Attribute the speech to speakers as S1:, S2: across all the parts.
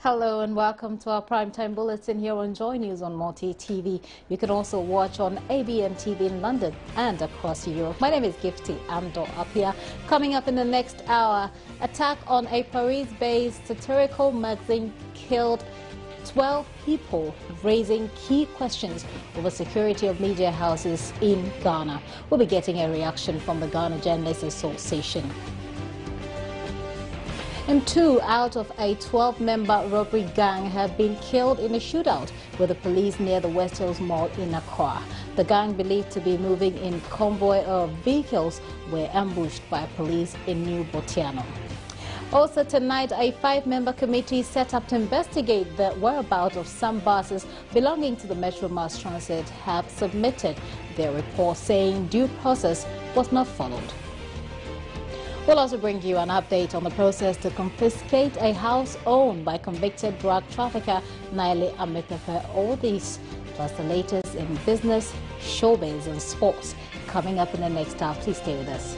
S1: Hello and welcome to our primetime bulletin here on Joy News on Multi TV. You can also watch on ABN TV in London and across Europe. My name is Gifty Amdo Apia. Coming up in the next hour, attack on a Paris-based satirical magazine killed 12 people, raising key questions over security of media houses in Ghana. We'll be getting a reaction from the Ghana Journalists Association. And 2 out of a 12-member robbery gang have been killed in a shootout with the police near the West Hills Mall in Accra. The gang, believed to be moving in convoy of vehicles, were ambushed by police in New Botiano. Also tonight, a 5-member committee set up to investigate the whereabouts of some buses belonging to the Metro Mass Transit have submitted their report saying due process was not followed. We'll also bring you an update on the process to confiscate a house owned by convicted drug trafficker Naile Amepepe. All these, plus the latest in business, showbiz and sports, coming up in the next hour. Please stay with us.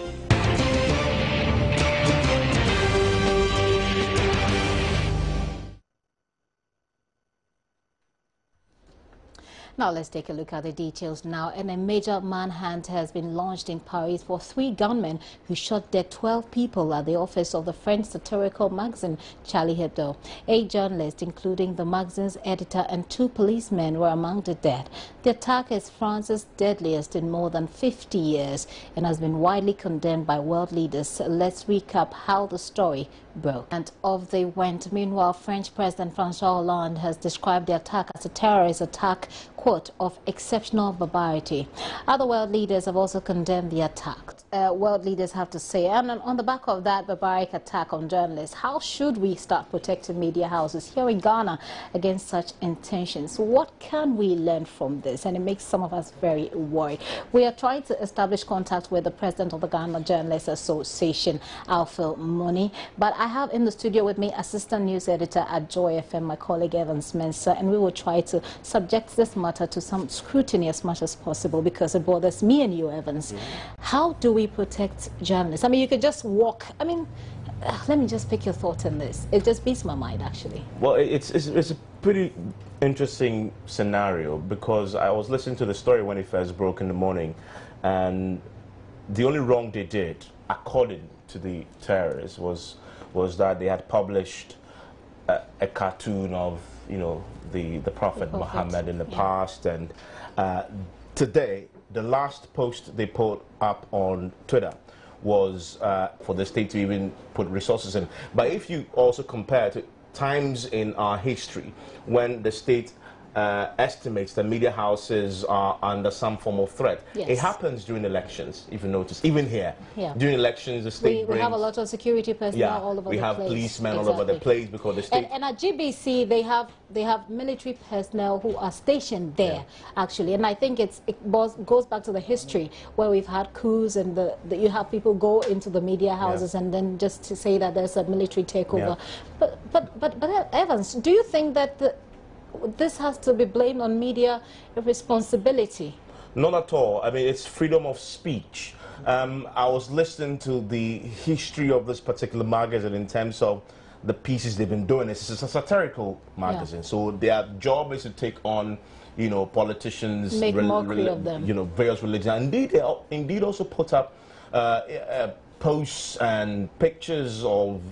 S1: Now let's take a look at the details now. And a major manhunt has been launched in Paris for 3 gunmen who shot dead 12 people at the office of the French satirical magazine Charlie Hebdo. 8 journalists, including the magazine's editor, and 2 policemen were among the dead. The attack is France's deadliest in more than 50 years and has been widely condemned by world leaders. Let's recap how the story broke. And off they went. Meanwhile, French President François Hollande has described the attack as a terrorist attack, quote, of exceptional barbarity. Other world leaders have also condemned the attack. World leaders have to say, and on the back of that barbaric attack on journalists, how should we start protecting media houses here in Ghana against such intentions? What can we learn from this? And it makes some of us very worried. We are trying to establish contact with the president of the Ghana Journalists Association, Alfil Moni, but I have in the studio with me assistant news editor at Joy FM, my colleague Evans Mensah, and we will try to subject this matter to some scrutiny as much as possible because it bothers me and you, Evans. How do we protect journalists? I mean, you could just walk. I mean, let me just pick your thought on this. It just beats my mind, actually.
S2: Well, it's a pretty interesting scenario because I was listening to the story when it first broke in the morning, and the only wrong they did, according to the terrorists, was that they had published a cartoon of, you know, the Prophet Muhammad in the past, and today the last post they put up on Twitter was for the state to even put resources in. But if you also compare to times in our history when the state estimates that media houses are under some form of threat. Yes. It happens during elections, if you notice, even here. Yeah. During elections, the state
S1: we have a lot of security personnel all over the place.
S2: We have policemen all over the place because the state...
S1: And at GBC, they have military personnel who are stationed there, actually. And I think it goes back to the history where we've had coups and you have people go into the media houses and then just to say that there's a military takeover. But Evans, do you think that this has to be blamed on media responsibility?
S2: Not at all. I mean, it's freedom of speech. I was listening to the history of this particular magazine in terms of the pieces they've been doing. It's a satirical magazine, so their job is to take on, you know, politicians,
S1: make mockery of them,
S2: you know, various religions. Indeed, they indeed also put up posts and pictures of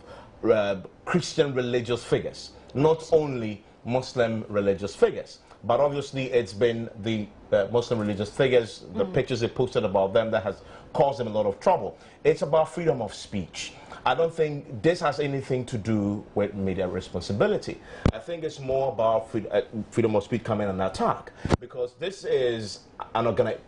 S2: Christian religious figures, not only Muslim religious figures, but obviously it's been the Muslim religious figures, the pictures they posted about them that has caused them a lot of trouble. It's about freedom of speech. I don't think this has anything to do with media responsibility. I think it's more about freedom of speech coming an attack, because this is an organized...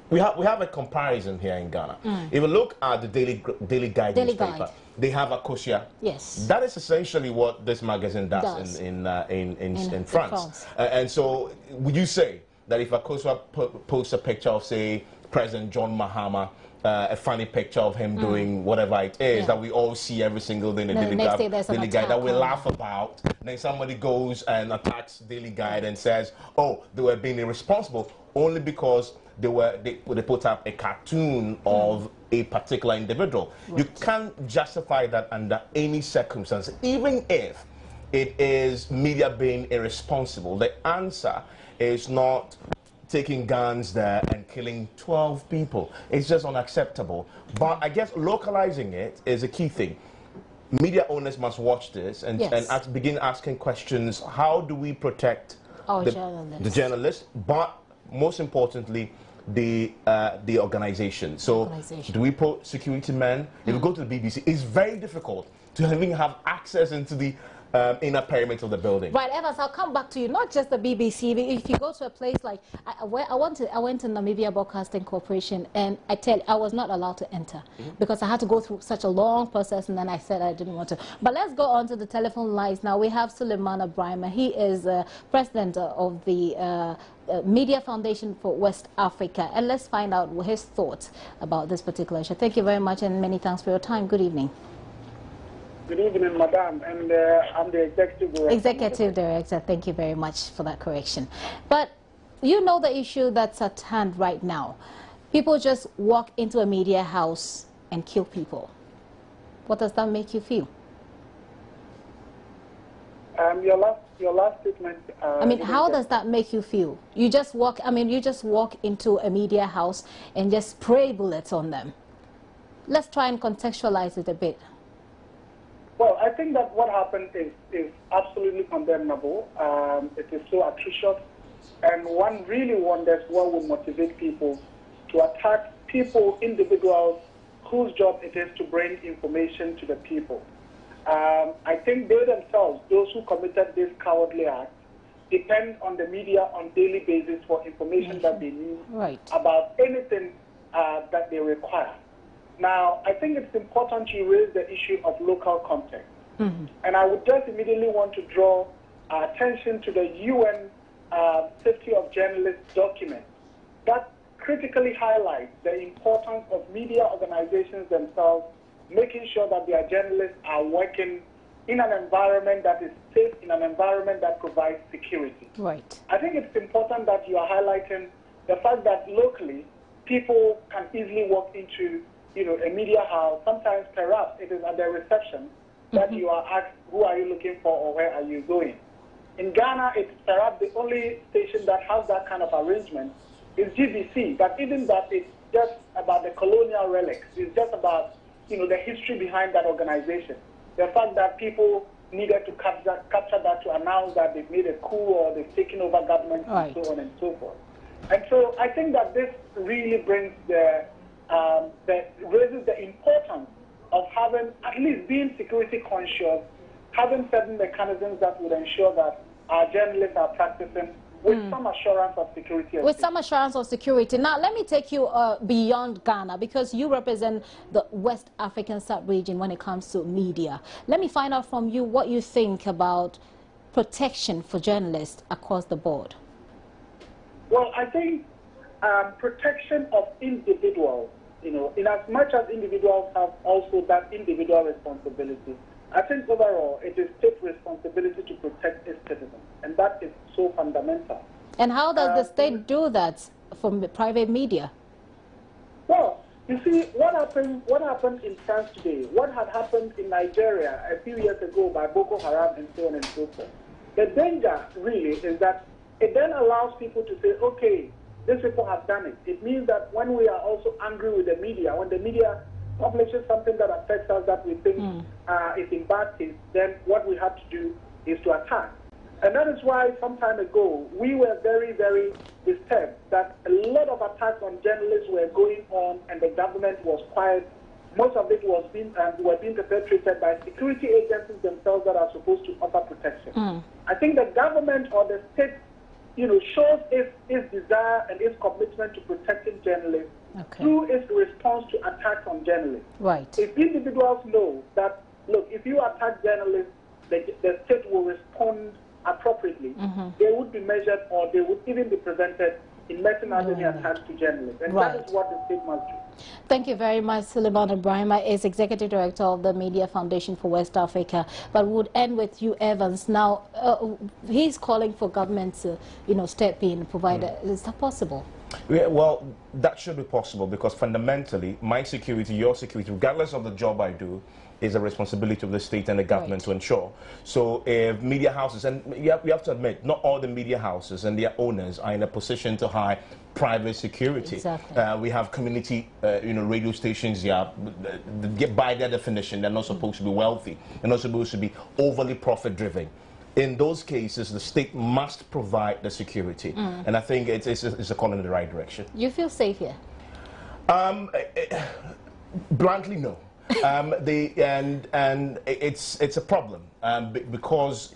S2: We have a comparison here in Ghana. If you look at the Daily Guide newspaper, they have Akosia.
S1: Yes.
S2: That is essentially what this magazine does. In France. And so would you say that if Akosia posts a picture of, say, President John Mahama, a funny picture of him doing whatever it is that we all see every single day in the Daily Guide that we laugh about, then somebody goes and attacks Daily Guide and says, oh, they were being irresponsible only because they put up a cartoon of a particular individual. Right. You can't justify that under any circumstance, even if it is media being irresponsible. The answer is not taking guns there and killing 12 people. It's just unacceptable. But I guess localizing it is a key thing. Media owners must watch this and, begin asking questions. How do we protect the journalists? But most importantly, the organization. So do we put security men? If you go to the BBC, it's very difficult to even have access into the inner perimeter of the building.
S1: Right, Evans, I'll come back to you. Not just the BBC, but if you go to a place like I went to Namibia Broadcasting Corporation, and I was not allowed to enter because I had to go through such a long process, and then I said I didn't want to. But let's go on to the telephone lines now. We have Suleiman Barima. He is president of the Media Foundation for West Africa, and let's find out his thoughts about this particular issue. Thank you very much, and many thanks for your time. Good evening.
S3: Good evening, Madam, and I'm the Executive Director.
S1: Executive Director, thank you very much for that correction. But you know the issue that's at hand right now. People just walk into a media house and kill people. What does that make you feel?
S3: Your last statement.
S1: I mean, how does that make you feel? You just walk. I mean, you just walk into a media house and just spray bullets on them. Let's try and contextualize it a bit.
S3: Well, I think that what happened is absolutely condemnable. It is so atrocious, and one really wonders what would motivate people to attack people, individuals, whose job it is to bring information to the people. I think they themselves, those who committed this cowardly act, depend on the media on a daily basis for information that they need about anything that they require. Now, I think it's important you raise the issue of local context. And I would just immediately want to draw attention to the UN Safety of Journalists document that critically highlights the importance of media organizations themselves making sure that their journalists are working in an environment that is safe, in an environment that provides security.
S1: Right.
S3: I think it's important that you are highlighting the fact that locally people can easily walk into a media house. Sometimes perhaps it is at the reception that you are asked, who are you looking for or where are you going? In Ghana, it's perhaps the only station that has that kind of arrangement is GBC, but even that it's just about the colonial relics. It's just about, the history behind that organization. The fact that people needed to capture that to announce that they've made a coup or they've taken over government and so on and so forth. And so I think that this really brings raises the importance of having, at least being security conscious, having certain mechanisms that would ensure that our journalists are practicing with some assurance of security.
S1: With some assurance of security. Now, let me take you beyond Ghana, because you represent the West African sub-region when it comes to media. Let me find out from you what you think about protection for journalists across the board.
S3: Well, I think protection of individuals, in as much as individuals have also that individual responsibility, I think overall it is state responsibility to protect its citizens, and that is so fundamental.
S1: And how does the state do that from the private media?
S3: Well, you see, what happened in France today, what had happened in Nigeria a few years ago by Boko Haram and so on and so forth. The danger really is that it then allows people to say, okay, these people have done it. It means that when we are also angry with the media, when the media publishes something that affects us that we think is in bad taste, then what we have to do is to attack. And that is why some time ago we were very, very disturbed that a lot of attacks on journalists were going on and the government was quiet. Most of it was being perpetrated by security agencies themselves that are supposed to offer protection. I think the government or the state shows its desire and its commitment to protecting journalists through its response to attacks on journalists.
S1: Right.
S3: If individuals know that, look, if you attack journalists, the state will respond appropriately, they would be measured or they would even be prevented in meeting out any attacks to journalists. And that is what the state must do.
S1: Thank you very much. Suleiman Barima is Executive Director of the Media Foundation for West Africa. But we'll end with you, Evans. Now, he's calling for government to, step in and provide is that possible?
S2: Yeah, well, that should be possible because fundamentally, my security, your security, regardless of the job I do, is a responsibility of the state and the government
S1: Right.
S2: to ensure. So if media houses, and you have to admit, not all the media houses and their owners are in a position to hire private security.
S1: Exactly.
S2: We have community, radio stations. Yeah, by their definition, they're not supposed to be wealthy. They're not supposed to be overly profit-driven. In those cases, the state must provide the security, and I think it's a call in the right direction.
S1: You feel safe here?
S2: Bluntly, no. It's a problem because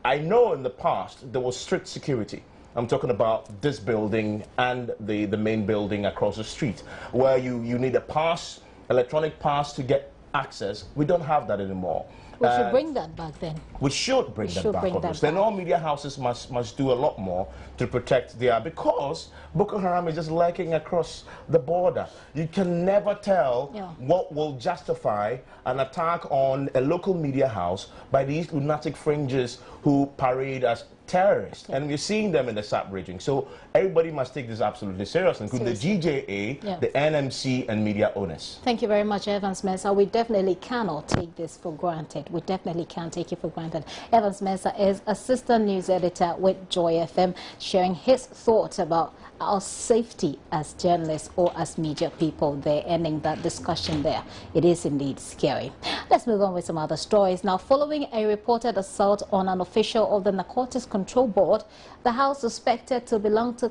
S2: I know in the past there was strict security. I'm talking about this building and the main building across the street, where you need a pass, electronic pass to get access. We don't have that anymore.
S1: We should bring that back then.
S2: We should bring that back.
S1: That
S2: Then
S1: back.
S2: all media houses must do a lot more to protect because Boko Haram is just lurking across the border. You can never tell what will justify an attack on a local media house by these lunatic fringes who parade as terrorists. And we're seeing them in the sub-region. So everybody must take this absolutely seriously, including the GJA, the NMC, and media owners.
S1: Thank you very much, Evans Mensah. We definitely cannot take this for granted. We definitely can't take it for granted. Evans Mensah is assistant news editor with Joy FM, sharing his thoughts about our safety as journalists or as media people. They're ending that discussion there. It is indeed scary. Let's move on with some other stories. Now, following a reported assault on an official of the Narcotics Control Board, the house suspected to belong to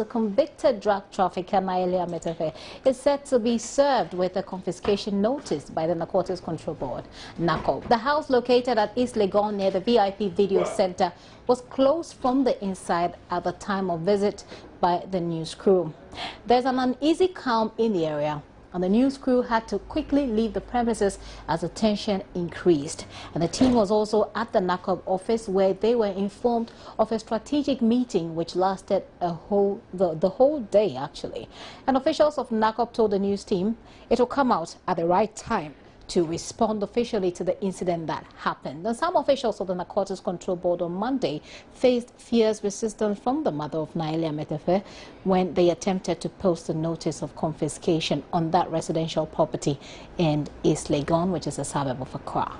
S1: convicted drug trafficker Naelia Metefe is said to be served with a confiscation notice by the Narcotics Control Board, NACO. The house, located at East Legon near the VIP Video Center, was closed from the inside at the time of visit by the news crew. There's an uneasy calm in the area, and the news crew had to quickly leave the premises as the tension increased. And the team was also at the NACOB office, where they were informed of a strategic meeting which lasted the whole day, actually. And officials of NACOB told the news team it will come out at the right time to respond officially to the incident that happened. And some officials of the Narcotics Control Board on Monday faced fierce resistance from the mother of Naelia Metefe when they attempted to post a notice of confiscation on that residential property in East Legon, which is a suburb of Accra.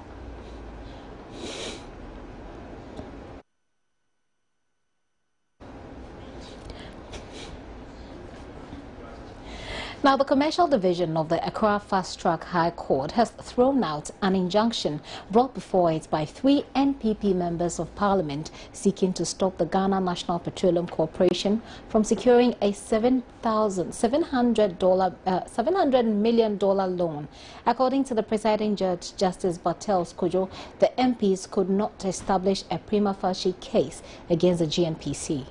S1: Now, the Commercial Division of the Accra Fast Track High Court has thrown out an injunction brought before it by 3 NPP members of Parliament seeking to stop the Ghana National Petroleum Corporation from securing a $700 million loan. According to the presiding judge, Justice Bartels Kojo, the MPs could not establish a prima facie case against the GNPC.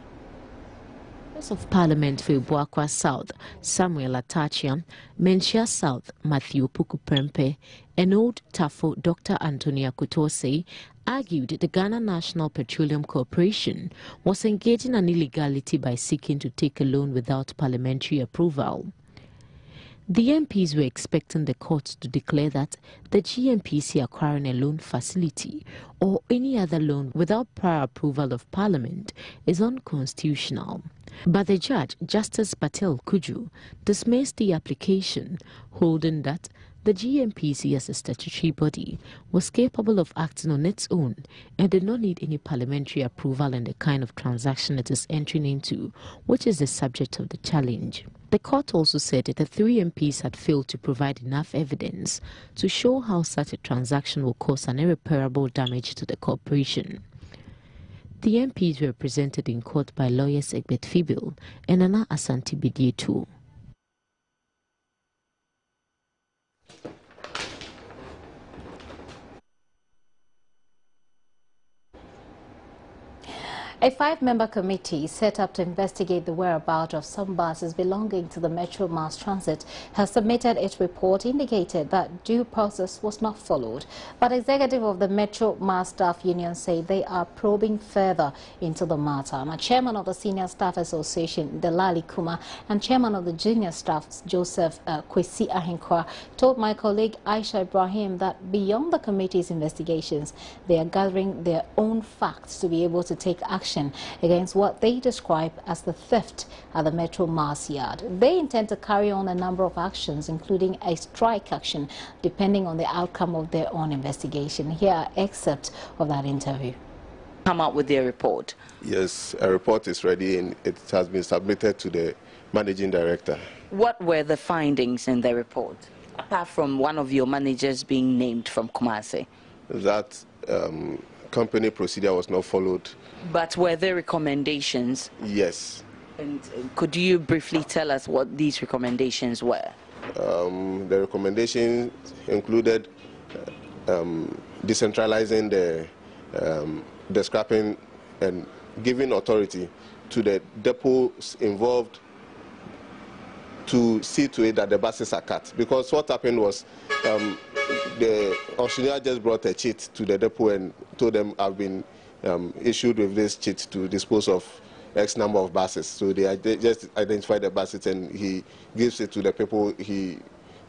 S4: Of Parliament for Ibuakwa South, Samuel Atachian, Menchia South, Matthew Puku-Prempe, and Old Tafo Dr. Antonia Kutose argued the Ghana National Petroleum Corporation was engaging in illegality by seeking to take a loan without parliamentary approval. The MPs were expecting the court to declare that the GNPC acquiring a loan facility or any other loan without prior approval of Parliament is unconstitutional. But the judge, Justice Patel Kuju, dismissed the application, holding that the GNPC as a statutory body was capable of acting on its own and did not need any parliamentary approval in the kind of transaction it is entering into, which is the subject of the challenge. The court also said that the 3 MPs had failed to provide enough evidence to show how such a transaction will cause an irreparable damage to the corporation. The MPs were represented in court by lawyers Egbert Fibil and Nana Asante Bidietu.
S1: A 5-member committee set up to investigate the whereabouts of some buses belonging to the Metro Mass Transit has submitted its report, indicated that due process was not followed. But executive of the Metro Mass Staff Union say they are probing further into the matter. Now, chairman of the Senior Staff Association, Delali Kuma, and chairman of the Junior Staff, Joseph Kwesi Ahenkwa, told my colleague Aisha Ibrahim that beyond the committee's investigations, they are gathering their own facts to be able to take action action against what they describe as the theft at the Metro Mass Yard. They intend to carry on a number of actions, including a strike action, depending on the outcome of their own investigation. Here are excerpts of that interview.
S5: Come out with their report.
S6: Yes, a report is ready and it has been submitted to the managing director.
S5: What were the findings in the report, apart from one of your managers being named from Kumasi?
S6: That company procedure was not followed.
S5: But were there recommendations?
S6: Yes.
S5: And could you briefly tell us what these recommendations were?
S6: The recommendations included decentralizing the scrapping and giving authority to the depots involved to see to it that the buses are cut. Because what happened was the auctioneer just brought a cheat to the depot and told them I've been issued with this cheat to dispose of X number of buses. So they just identify the buses and he gives it to the people,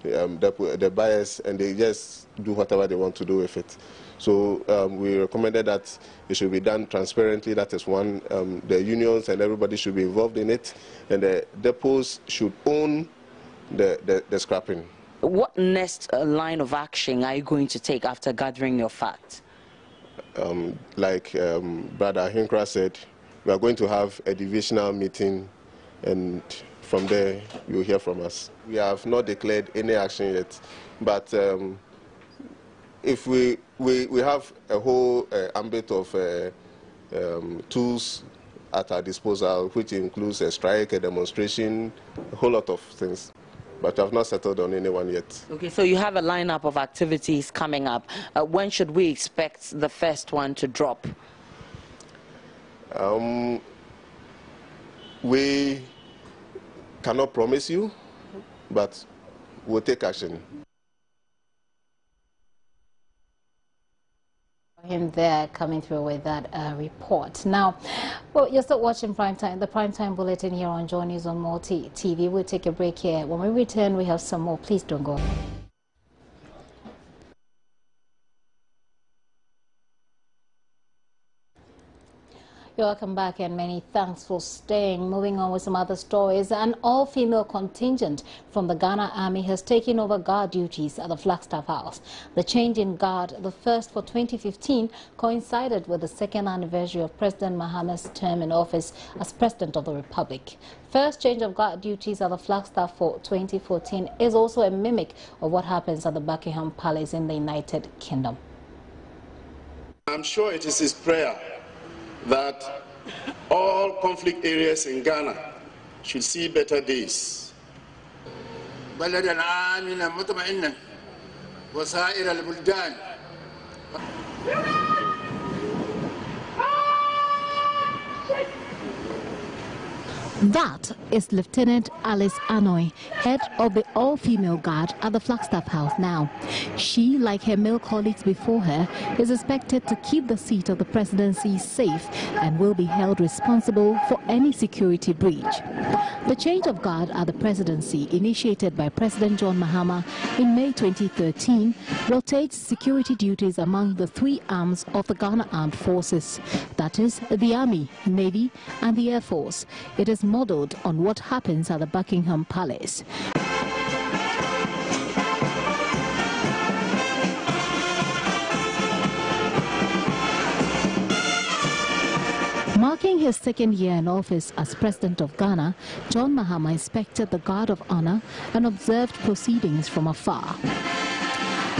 S6: the buyers, and they just do whatever they want to do with it. So we recommended that it should be done transparently. That is one. The unions and everybody should be involved in it, and the depots should own the scrapping.
S5: What next line of action are you going to take after gathering your facts?
S6: Like Brother Hinkra said, we are going to have a divisional meeting, and from there you'll hear from us. We have not declared any action yet, but if we have a whole ambit of tools at our disposal, which includes a strike, a demonstration, a whole lot of things. But we have not settled on anyone yet. Okay,
S5: so you have a lineup of activities coming up. When should we expect the first one to drop?
S6: We cannot promise you, but we'll take action.
S1: Him there coming through with that report. Now, well, you're still watching Primetime, the Primetime Bulletin here on Joy News on Multi TV. We'll take a break here. When we return, we have some more. Please don't go. You're welcome back and many thanks for staying. Moving on with some other stories. An all-female contingent from the Ghana Army has taken over guard duties at the Flagstaff House. The change in guard, the first for 2015, coincided with the second anniversary of President Mahama's term in office as President of the Republic. First change of guard duties at the Flagstaff for 2014 is also a mimic of what happens at the Buckingham Palace in the United Kingdom.
S7: I'm sure it is his prayer that all conflict areas in Ghana should see better days.
S1: That is Lieutenant Alice Anoy, head of the all-female guard at the Flagstaff House now. She, like her male colleagues before her, is expected to keep the seat of the presidency safe and will be held responsible for any security breach. The change of guard at the presidency, initiated by President John Mahama in May 2013, rotates security duties among the three arms of the Ghana Armed Forces, that is, the Army, Navy, and the Air Force. It is modeled on what happens at the Buckingham Palace. Marking his second year in office as President of Ghana, John Mahama inspected the Guard of Honor and observed proceedings from afar.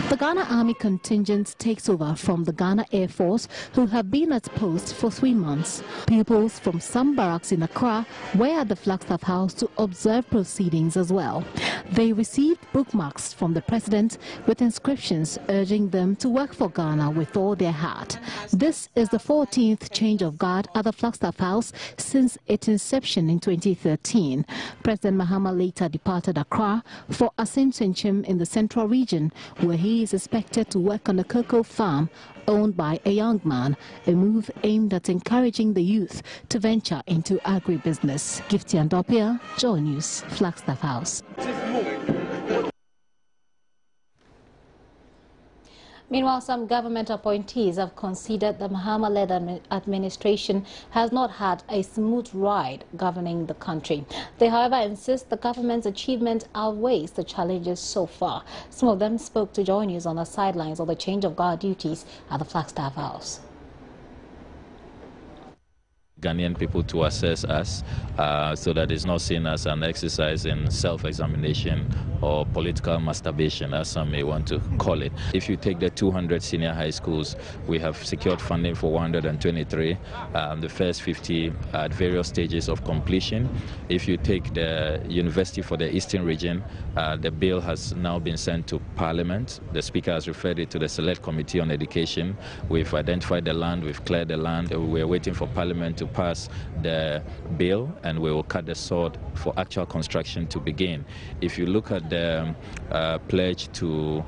S1: The Ghana Army contingent takes over from the Ghana Air Force, who have been at post for 3 months. Pupils from some barracks in Accra were at the Flagstaff House to observe proceedings as well. They received bookmarks from the President with inscriptions urging them to work for Ghana with all their heart. This is the 14th change of guard at the Flagstaff House since its inception in 2013. President Mahama later departed Accra for Asim Senchim in the Central Region, where he is expected to work on a cocoa farm owned by a young man, a move aimed at encouraging the youth to venture into agribusiness. Gifty Andopia, Joy News, Flagstaff House. Meanwhile, some government appointees have considered the Mahama-led administration has not had a smooth ride governing the country. They, however, insist the government's achievement outweighs the challenges so far. Some of them spoke to Joy News on the sidelines of the change of guard duties at the Flagstaff House.
S8: Ghanaian people to assess us so that it's not seen as an exercise in self-examination or political masturbation, as some may want to call it. If you take the 200 senior high schools, we have secured funding for 123, the first 50 at various stages of completion. If you take the university for the Eastern region, the bill has now been sent to Parliament. The Speaker has referred it to the Select Committee on Education. We've identified the land, we've cleared the land. We're waiting for Parliament to pass the bill, and we will cut the sword for actual construction to begin. If you look at the pledge to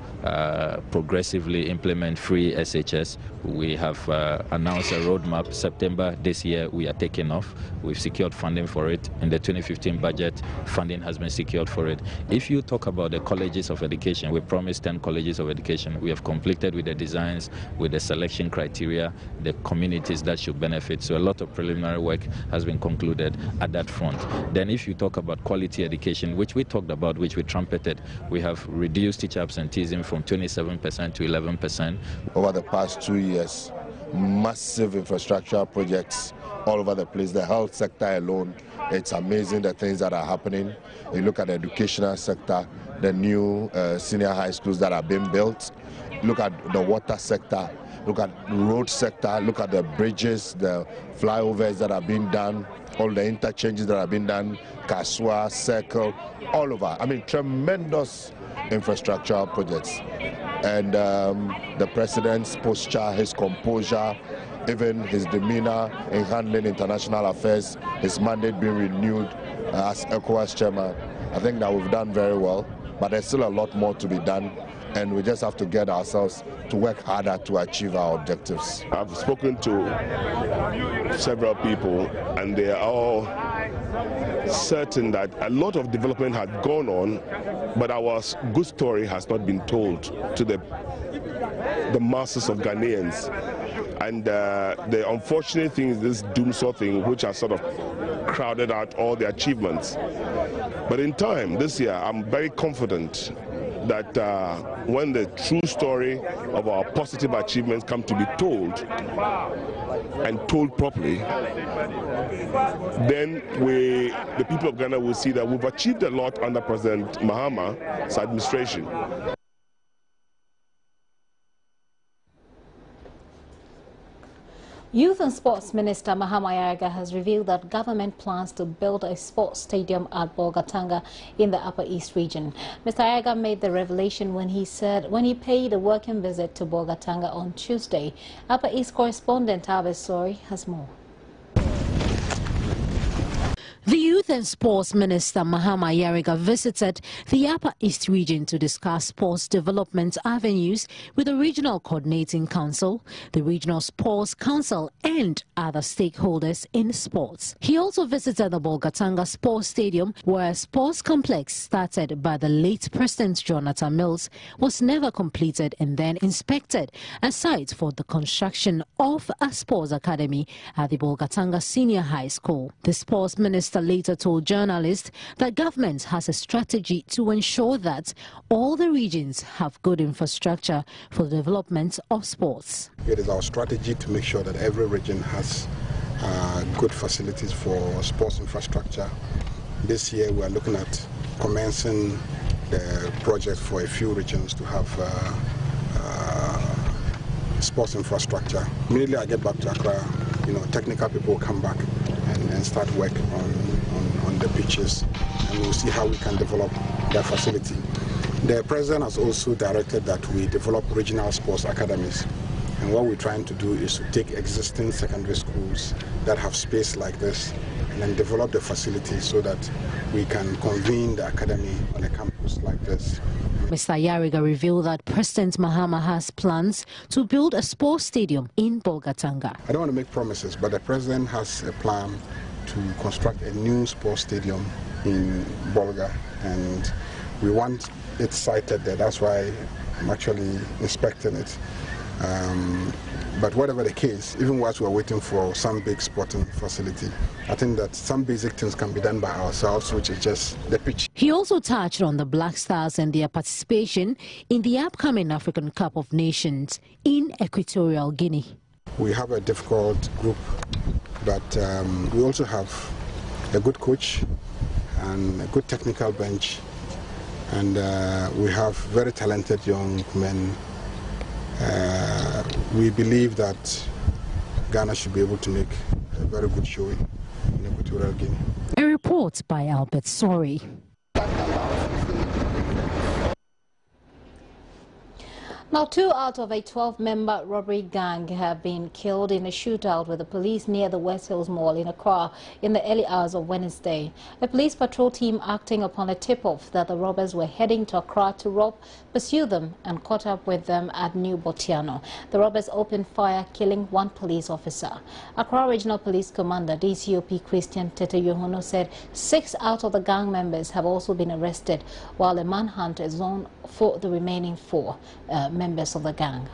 S8: progressively implement free SHS, we have announced a roadmap. September this year, we are taking off. We've secured funding for it. In the 2015 budget, funding has been secured for it. If you talk about the colleges of education, we promised 10 colleges of education. We have completed with the designs, with the selection criteria, the communities that should benefit. So a lot of preliminary work has been concluded at that front. Then if you talk about quality education, which we talked about, which we trumpeted, we have reduced teacher absenteeism from 27% to 11%.
S9: Over the past 2 years, massive infrastructure projects all over the place. The health sector alone, it's amazing the things that are happening. You look at the educational sector, the new senior high schools that are being built. Look at the water sector, look at the road sector, look at the bridges, the flyovers that are being done, all the interchanges that are being done, Kaswa, Circle, all over. I mean, tremendous infrastructure projects. And the president's posture, his composure, even his demeanor in handling international affairs, his mandate being renewed as ECOWAS chairman, I think that we've done very well. But there's still a lot more to be done, and we just have to get ourselves to work harder to achieve our objectives.
S6: I've spoken to several people, and they are all certain that a lot of development had gone on, but our good story has not been told to the masses of Ghanaians. And the unfortunate thing is this doomsaw thing, which has sort of crowded out all the achievements. But in time, this year, I'm very confident that when the true story of our positive achievements come to be told, and told properly, then the people of Ghana will see that we've achieved a lot under President Mahama's administration.
S1: Youth and Sports Minister Mahama Yariga has revealed that government plans to build a sports stadium at Bolgatanga in the Upper East region. Mr. Yariga made the revelation when he paid a working visit to Bolgatanga on Tuesday. Upper East correspondent Abes Sori has more.
S4: The Youth and Sports Minister Mahama Yariga visited the Upper East region to discuss sports development avenues with the Regional Coordinating Council, the Regional Sports Council and other stakeholders in sports. He also visited the Bolgatanga Sports Stadium, where a sports complex started by the late President Jonathan Mills was never completed, and then inspected a site for the construction of a sports academy at the Bolgatanga Senior High School. The Sports Minister later told journalists that government has a strategy to ensure that all the regions have good infrastructure for the development of sports.
S10: It is our strategy to make sure that every region has good facilities for sports infrastructure. This year we are looking at commencing the project for a few regions to have sports infrastructure. Immediately I get back to Accra, technical people will come back and start work on the pitches, and we'll see how we can develop that facility. The President has also directed that we develop regional sports academies, and what we're trying to do is to take existing secondary schools that have space like this and then develop the facilities so that we can convene the academy on a campus like this.
S4: Mr. Yariga revealed that President Mahama has plans to build a sports stadium in Bolgatanga.
S10: I don't want to make promises, but the President has a plan to construct a new sports stadium in Bolga, and we want it sited there. That's why I'm actually inspecting it. But whatever the case, even whilst we're waiting for some big sporting facility, I think that some basic things can be done by ourselves, which is just the pitch.
S4: He also touched on the Black Stars and their participation in the upcoming African Cup of Nations in Equatorial Guinea.
S10: We have a difficult group, but we also have a good coach and a good technical bench, and we have very talented young men. We believe that Ghana should be able to make a very good showing in Equatorial Guinea.
S4: A report by Albert Sorry.
S1: Now, 2 out of a 12-member robbery gang have been killed in a shootout with the police near the West Hills Mall in Accra in the early hours of Wednesday. A police patrol team acting upon a tip-off that the robbers were heading to Accra to rob pursued them and caught up with them at New Botiano. The robbers opened fire, killing 1 police officer. Accra Regional Police Commander DCOP Christian Tete Yohono said 6 out of the gang members have also been arrested, while a manhunt is on for the remaining 4 members of the gang.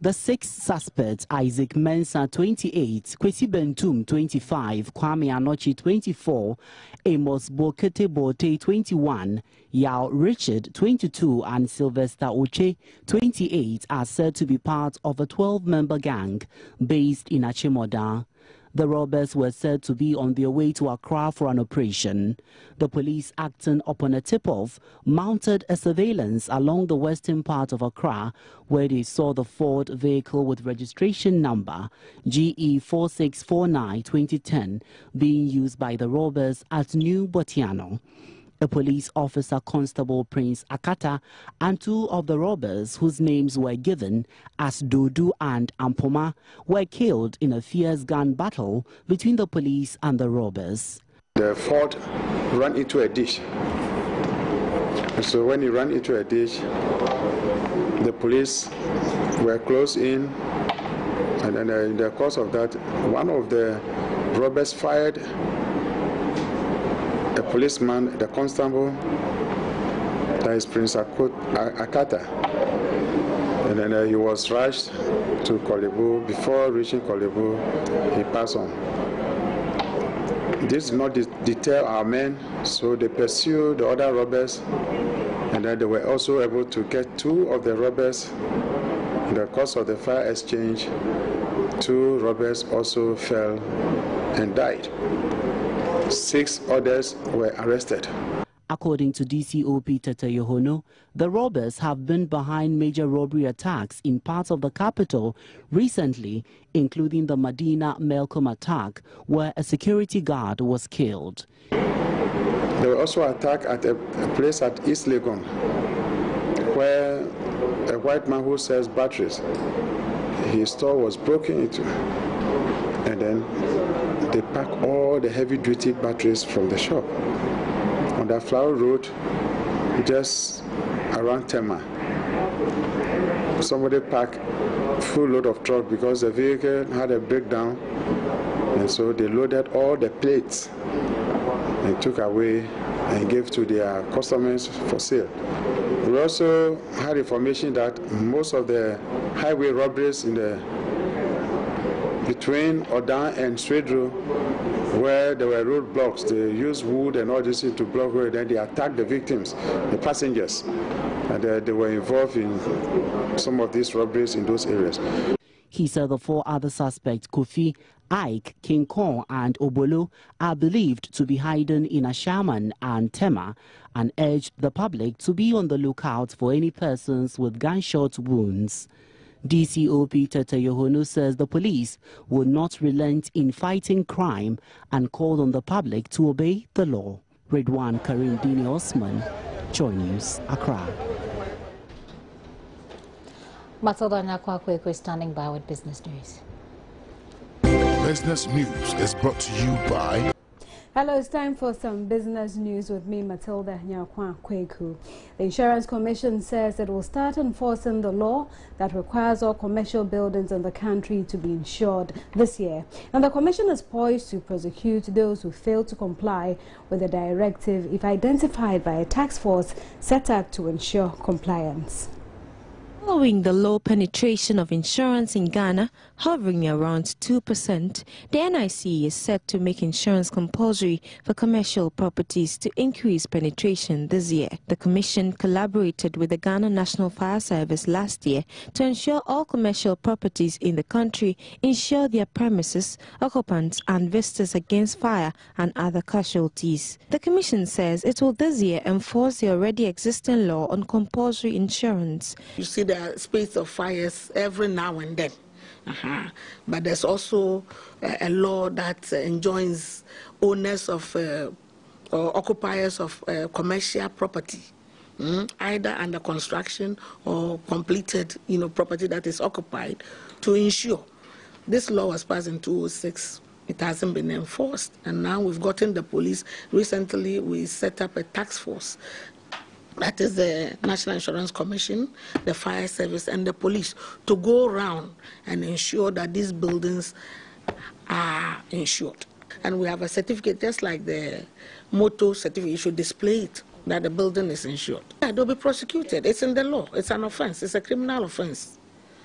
S11: The 6 suspects, Isaac Mensah, 28, Kwesi Bentum, 25, Kwame Anochi, 24, Amos Bokete Bote, 21, Yao Richard, 22, and Sylvester Oche, 28, are said to be part of a 12-member gang based in Achimota. The robbers were said to be on their way to Accra for an operation. The police, acting upon a tip-off, mounted a surveillance along the western part of Accra, where they saw the Ford vehicle with registration number GE4649-2010 being used by the robbers at New Botiano. A police officer, Constable Prince Akata, and 2 of the robbers, whose names were given as Dodu and Ampoma, were killed in a fierce gun battle between the police and the robbers.
S12: The Ford ran into a ditch. So when he ran into a ditch, the police were close in, and then in the course of that, one of the robbers fired a policeman, the constable, that is Prince Akata. And then he was rushed to Kolebu. Before reaching Kolebu, he passed on. This did not deter our men, so they pursued the other robbers, and then they were also able to get 2 of the robbers. In the course of the fire exchange, 2 robbers also fell and died. 6 others were arrested.
S11: According to DCOP Tete Yohono, the robbers have been behind major robbery attacks in parts of the capital recently, including the Medina Melcom attack, where a security guard was killed.
S12: There were also attacks at a place at East Legon, where a white man who sells batteries, his store was broken into, and then they packed all the heavy-duty batteries from the shop. On that Flower Road, just around Tema, somebody packed full load of truck because the vehicle had a breakdown, and so they loaded all the plates and took away and gave to their customers for sale. We also had information that most of the highway robberies in the between Odan and Swedru, where there were roadblocks, they used wood and all this to block road, then they attacked the victims, the passengers, and they were involved in some of these robberies in those areas.
S11: He said the 4 other suspects, Kofi, Ike, King Kong, and Obolo, are believed to be hiding in Ashaman and Tema, and urged the public to be on the lookout for any persons with gunshot wounds. DCOP Tete Yohono says the police will not relent in fighting crime and called on the public to obey the law. Redwan Karim Dini Osman, Joy News, Accra.
S1: Matilda Nyakwakwe is standing by with business news.
S13: Business News is brought to you by Hello, it's time for some business news with me, Matilda Nyakwa Kweku. The Insurance Commission says it will start enforcing the law that requires all commercial buildings in the country to be insured this year. And the Commission is poised to prosecute those who fail to comply with the directive if identified by a task force set up to ensure compliance.
S14: Following the low penetration of insurance in Ghana, hovering around 2%, the NIC is set to make insurance compulsory for commercial properties to increase penetration this year. The Commission collaborated with the Ghana National Fire Service last year to ensure all commercial properties in the country insure their premises, occupants and visitors against fire and other casualties. The Commission says it will this year enforce the already existing law on compulsory insurance.
S15: You see the space of fires every now and then. But there's also a law that enjoins owners of or occupiers of commercial property, either under construction or completed, property that is occupied, to insure. This law was passed in 2006. It hasn't been enforced, and now we've gotten the police. Recently, we set up a task force. That is the National Insurance Commission, the Fire Service, and the police to go around and ensure that these buildings are insured. And we have a certificate, just like the motor certificate, you should display it, that the building is insured. Yeah, they'll be prosecuted. It's in the law. It's an offense. It's a criminal offense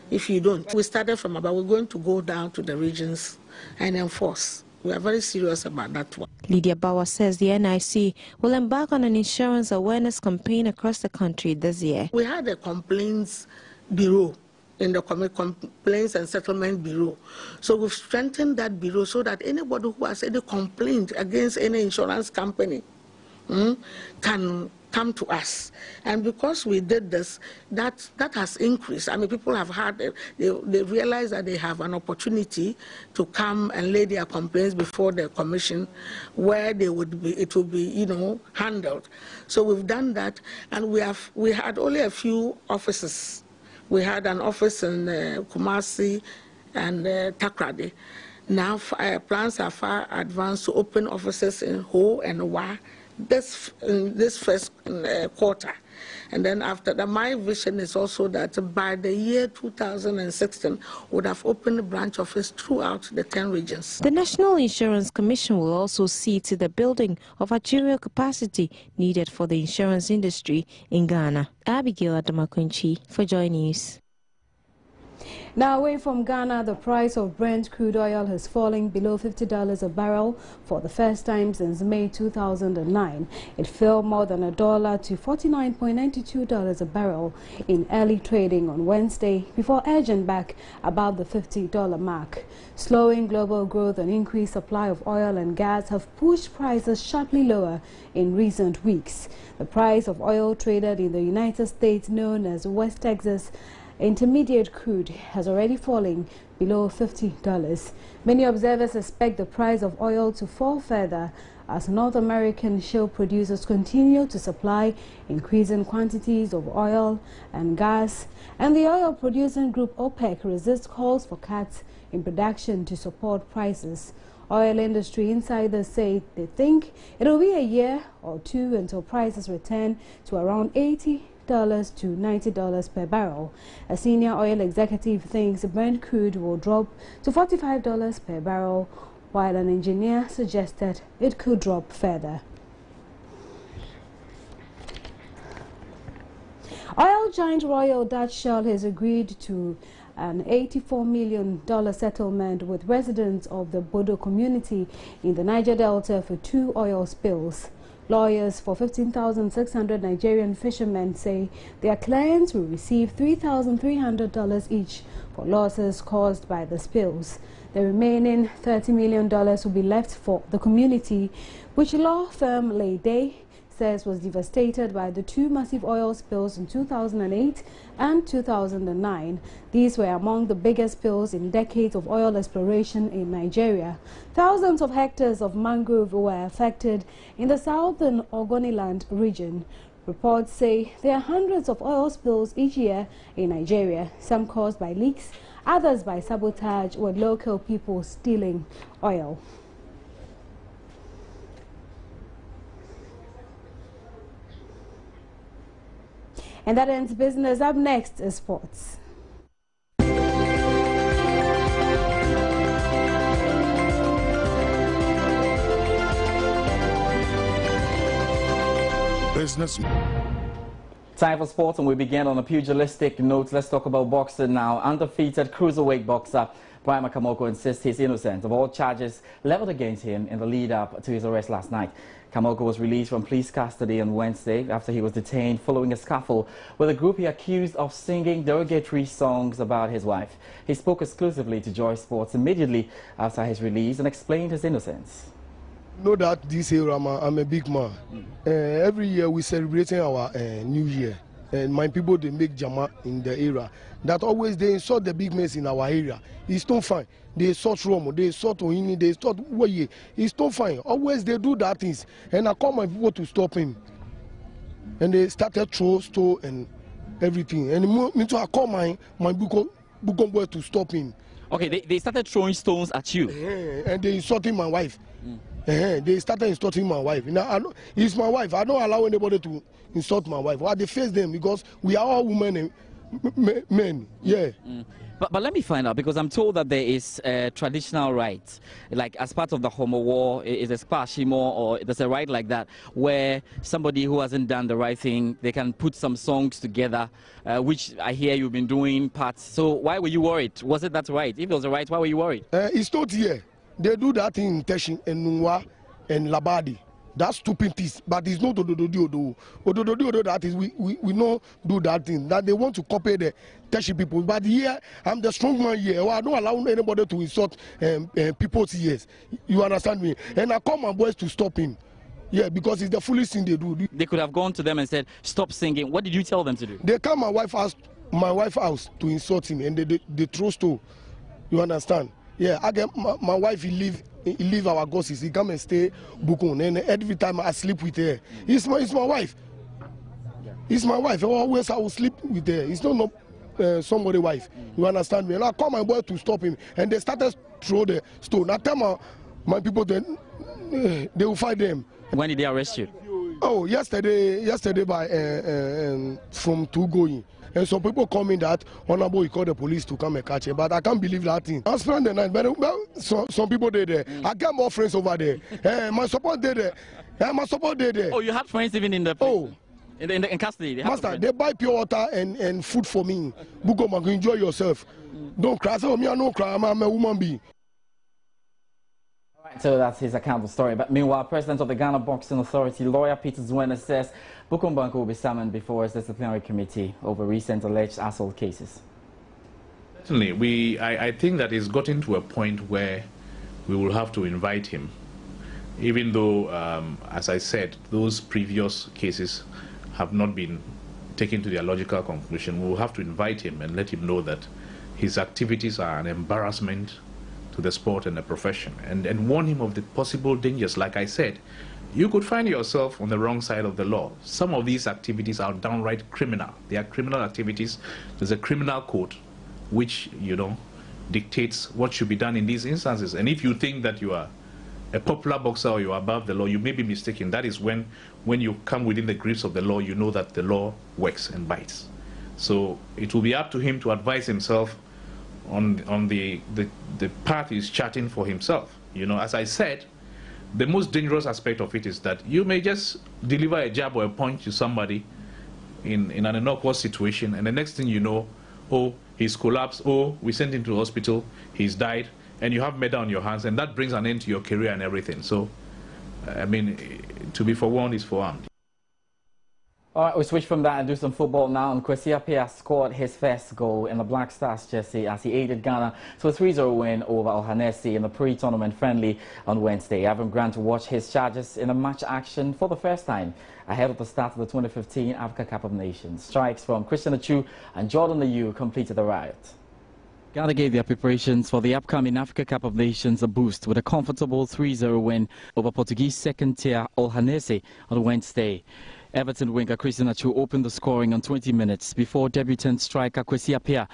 S15: if you don't. We started from about, we're going to go down to the regions and enforce. We are very serious about that one.
S14: Lydia Bauer says the NIC will embark on an insurance awareness campaign across the country this year.
S15: We had a complaints bureau in the Complaints and Settlement Bureau. So we've strengthened that bureau so that anybody who has any complaint against any insurance company can come to us. And because we did this, that has increased. I mean, people have had, they realize that they have an opportunity to come and lay their complaints before the commission, where it would be, handled. So we've done that, and we had only a few offices. We had an office in Kumasi and Takrady. Now plans are far advanced to open offices in Ho and Wa this first quarter. And then after that, my vision is also that by the year 2016, would have opened a branch office throughout the 10 regions.
S14: The National Insurance Commission will also see to the building of actuarial capacity needed for the insurance industry in Ghana. Abigail Adamakunchi for Joy News.
S13: Now, away from Ghana, the price of Brent crude oil has fallen below $50 a barrel for the first time since May 2009. It fell more than $1 to $49.92 a barrel in early trading on Wednesday before edging back above the $50 mark. Slowing global growth and increased supply of oil and gas have pushed prices sharply lower in recent weeks. The price of oil traded in the United States, known as West Texas Intermediate crude, has already fallen below $50. Many observers expect the price of oil to fall further as North American shale producers continue to supply increasing quantities of oil and gas, and the oil producing group OPEC resists calls for cuts in production to support prices. Oil industry insiders say they think it will be a year or two until prices return to around $80 to $90 per barrel. A senior oil executive thinks Brent crude will drop to $45 per barrel, while an engineer suggested it could drop further. Oil giant Royal Dutch Shell has agreed to an $84 million settlement with residents of the Bodo community in the Niger Delta for 2 oil spills. Lawyers for 15,600 Nigerian fishermen say their clients will receive $3,300 each for losses caused by the spills. The remaining $30 million will be left for the community, which law firm Leyday says was devastated by the 2 massive oil spills in 2008 and 2009. These were among the biggest spills in decades of oil exploration in Nigeria. Thousands of hectares of mangrove were affected in the southern Ogoniland region. Reports say there are hundreds of oil spills each year in Nigeria, some caused by leaks, others by sabotage with local people stealing oil. And that ends business. Up next is sports.
S16: Business.
S17: Time for sports, and we begin on a pugilistic note. Let's talk about boxing now. Undefeated cruiserweight boxer Barima Osei insists he's innocent of all charges leveled against him in the lead-up to his arrest last night. Osei was released from police custody on Wednesday after he was detained following a scuffle with a group he accused of singing derogatory songs about his wife. He spoke exclusively to Joy Sports immediately after his release and explained his innocence.
S18: Know that this year I'm a big man. Every year we celebrating our New Year, and my people they make jama in the area. That always they insult the big men in our area. It's not fine. They insult Romo, they insult Ohini, they insult Woye. It's not fine. Always they do that things, and I call my people to stop him. And they started throw stone and everything. And me too, I call my Buko boy to stop him.
S17: Okay, they started throwing stones at you.
S18: And they insulting my wife. They started insulting my wife. Now, it's my wife. I don't allow anybody to insult my wife. Well, they face them because we are all women and men. Yeah.
S17: But let me find out, because I'm told that there is a traditional right, like as part of the Homo War, is a spashimo, or there's a right like that, where somebody who hasn't done the right thing, they can put some songs together, which I hear you've been doing parts. So why were you worried? Was it that right? If it was a right, why were you worried?
S18: It's not here. They do that in Teshin and Nungwa and Labadi. That's stupid things, but it's not Ododo. Ododo, that is, we don't do that thing. That they want to copy the Teshi people. But here, I'm the strong man here. I don't allow anybody to insult people's ears. You understand me? And I call my boys to stop him. Yeah, because it's the foolish thing they do.
S17: They could have gone to them and said, stop singing. What did you tell them to do?
S18: They come my wife's house to insult him, and they throw stone. You understand? Yeah, I get my wife, he leave our gossips. He come and stay Bukun, and every time I sleep with her. It's my wife. It's my wife. Always I will sleep with her. It's not somebody's wife. You understand me? And I call my boy to stop him, and they started throw the stone. I tell my people then they will fight them.
S17: When did they arrest you?
S18: Oh, yesterday by from Tugoyin. And some people coming that honorable, he called the police to come and catch him. But I can't believe that thing. I spent the night, but some people did there. I got more friends over there. My support did there. My support did there.
S17: Oh, you had friends even in the in custody?
S18: Master, they buy pure water and food for me. Buko, enjoy yourself. Don't cry. So me, I don't cry. I'm a woman being.
S17: So that's his account of the story. But meanwhile, President of the Ghana Boxing Authority, lawyer Peter Zwena, says Bukumbanku will be summoned before his disciplinary committee over recent alleged assault cases.
S19: Certainly, I think that it's gotten to a point where we will have to invite him, even though, as I said, those previous cases have not been taken to their logical conclusion. We will have to invite him and let him know that his activities are an embarrassment to the sport and the profession, and warn him of the possible dangers. Like I said, you could find yourself on the wrong side of the law. Some of these activities are downright criminal. They are criminal activities. There's a criminal code which, dictates what should be done in these instances. And if you think that you are a popular boxer or you are above the law, you may be mistaken. That is when you come within the grips of the law, you know that the law works and bites. So it will be up to him to advise himself on the path he's charting for himself. As I said, the most dangerous aspect of it is that you may just deliver a jab or a punch to somebody in an innocuous situation, and the next thing you know, oh, he's collapsed, oh, we sent him to the hospital, he's died, and you have murder on your hands, and that brings an end to your career and everything. So, I mean, to be forewarned is forearmed.
S17: All right, we switch from that and do some football now. And Kwesi Appiah scored his first goal in the Black Stars jersey as he aided Ghana to a 3-0 win over Ohanesi in the pre-tournament friendly on Wednesday. Avram Grant watched his Chargers in a match action for the first time ahead of the start of the 2015 Africa Cup of Nations. Strikes from Christian Achu and Jordan Ayew completed the riot. Ghana gave their preparations for the upcoming Africa Cup of Nations a boost with a comfortable 3-0 win over Portuguese second-tier Ohanesi on Wednesday. Everton winger Christian Achu opened the scoring on 20 minutes before debutant striker Kwesi Appiah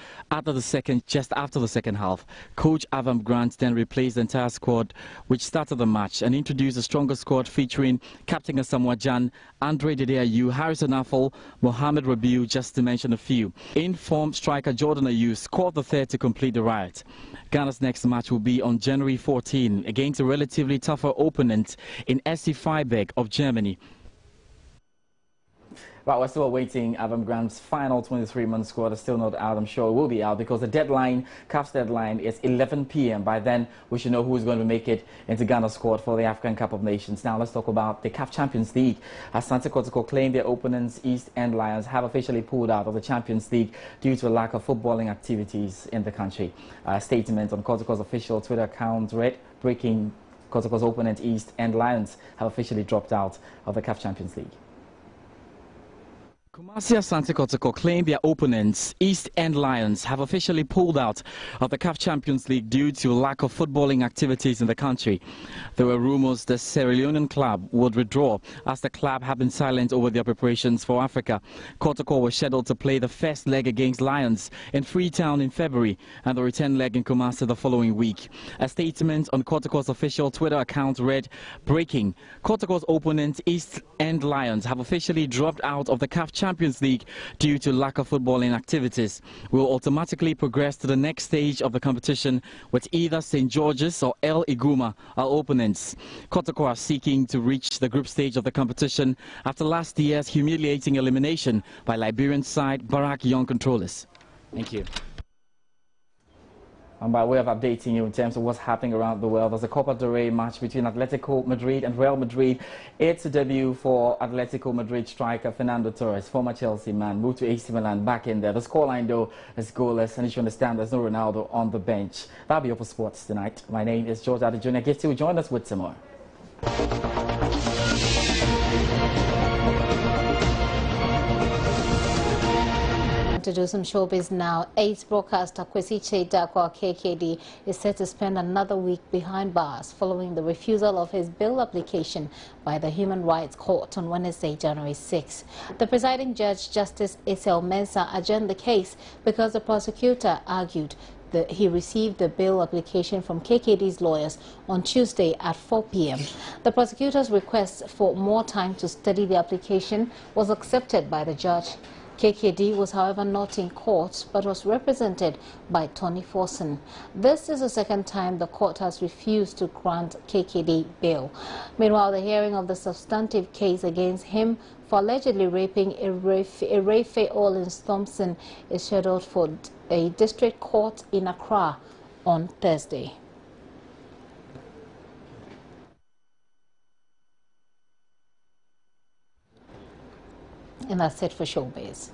S17: just after the second half. Coach Avram Grant then replaced the entire squad which started the match and introduced a stronger squad featuring Captain Asamoah Gyan, Andre Dede Ayew, Harrison Afful, Mohamed Rabiu, just to mention a few. In-form striker Jordan Ayew scored the third to complete the riot. Ghana's next match will be on January 14 against a relatively tougher opponent in SC Freiburg of Germany. But we're still awaiting Avram Grant's final 23-man squad. It's still not out. I'm sure it will be out because the deadline, CAF's deadline, is 11 p.m. By then, we should know who's going to make it into Ghana's squad for the African Cup of Nations. Now, let's talk about the CAF Champions League. Asante Kotoko claim their opponents, East End Lions, have officially pulled out of the Champions League due to a lack of footballing activities in the country. A statement on Kotoko's official Twitter account read, breaking Kotoko's opponent, East End Lions, have officially dropped out of the CAF Champions League. Kumasi Asante Kotoko claim their opponents, East End Lions, have officially pulled out of the CAF Champions League due to lack of footballing activities in the country. There were rumors the Sierra Leonean club would withdraw as the club had been silent over their preparations for Africa. Kotoko was scheduled to play the first leg against Lions in Freetown in February and the return leg in Kumasi the following week. A statement on Kotoko's official Twitter account read, breaking, Kotoko's opponents, East End Lions, have officially dropped out of the CAF Champions League due to lack of footballing activities. We will automatically progress to the next stage of the competition with either St. George's or El Iguma, our opponents. Kotoko are seeking to reach the group stage of the competition after last year's humiliating elimination by Liberian side Barak Young Controllers. Thank you. And by way of updating you in terms of what's happening around the world, there's a Copa del Rey match between Atletico Madrid and Real Madrid. It's a debut for Atletico Madrid striker Fernando Torres, former Chelsea man, moved to AC Milan, back in there. The scoreline, though, is goalless, and you should understand there's no Ronaldo on the bench. That'll be all for sports tonight. My name is George Addy Jr. Get to join us with some more.
S1: To do some showbiz now, Ace broadcaster Kwesi Chedakwa KKD is set to spend another week behind bars following the refusal of his bail application by the Human Rights Court on Wednesday, January 6. The presiding judge, Justice Isel Mensah, adjourned the case because the prosecutor argued that he received the bail application from KKD's lawyers on Tuesday at 4 p.m. The prosecutor's request for more time to study the application was accepted by the judge. KKD was, however, not in court, but was represented by Tony Forson. This is the second time the court has refused to grant KKD bail. Meanwhile, the hearing of the substantive case against him for allegedly raping Erefe Orleans Thompson is scheduled for a district court in Accra on Thursday. And that's it for Showbiz.